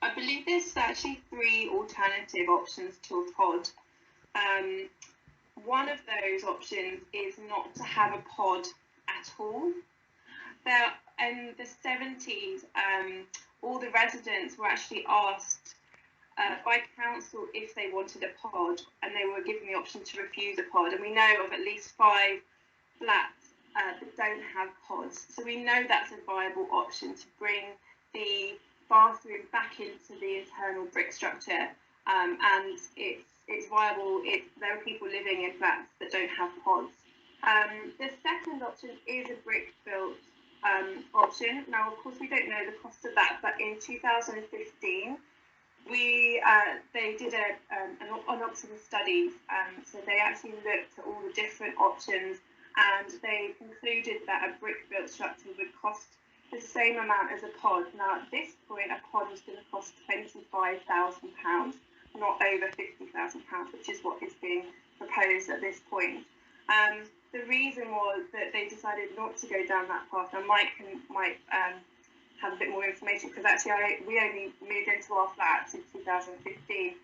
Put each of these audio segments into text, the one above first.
I believe there's actually 3 alternative options to a pod. One of those options is not to have a pod at all. There, in the 70s, all the residents were actually asked by council if they wanted a pod, and they were given the option to refuse a pod. And we know of at least 5 flats that don't have pods. So we know that's a viable option to bring the bathroom back into the internal brick structure, and it's viable. There are people living in flats that don't have pods. The second option is a brick-built option. Now, of course, we don't know the cost of that, but in 2015, they did an option study. So they actually looked at all the different options, and they concluded that a brick-built structure would cost the same amount as a pod. Now, at this point, a pod was going to cost £25,000, not over £50,000, which is what is being proposed at this point. The reason was that they decided not to go down that path. Now, Mike might have a bit more information, because actually we only moved into our flats in 2015.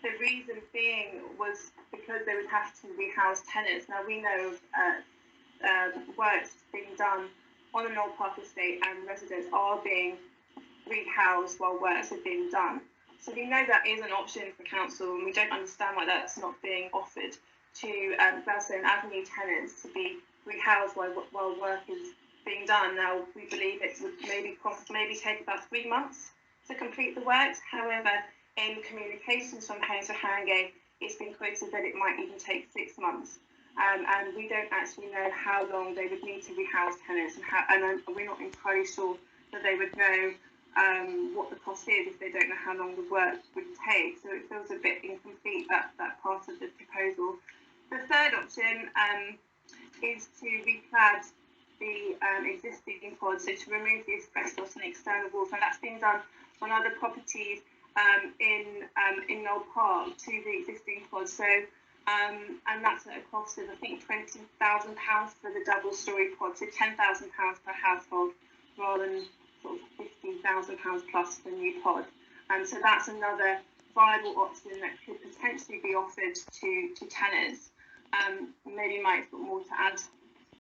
The reason being was because they would have to rehouse tenants. Now, we know of works being done on the Knoll Park estate, and residents are being rehoused while works are being done. So we know that is an option for council, and we don't understand why that's not being offered to Gladstone Avenue tenants to be rehoused while work is being done. Now, we believe it would maybe take about 3 months to complete the works. However, in communications from Haringey, it's been quoted that it might even take 6 months. And we don't actually know how long they would need to rehouse tenants, and we're not entirely sure that they would know what the cost is if they don't know how long the work would take. So it feels a bit incomplete, that part of the proposal. The third option is to reclad the existing pods, so to remove the asbestos and external walls, and that's been done on other properties in Knoll Park to the existing pods. So and that's at a cost of, I think, £20,000 for the double-storey pod, so £10,000 per household, rather than sort of £15,000 plus the new pod. So that's another viable option that could potentially be offered to tenants. Maybe Mike's got more to add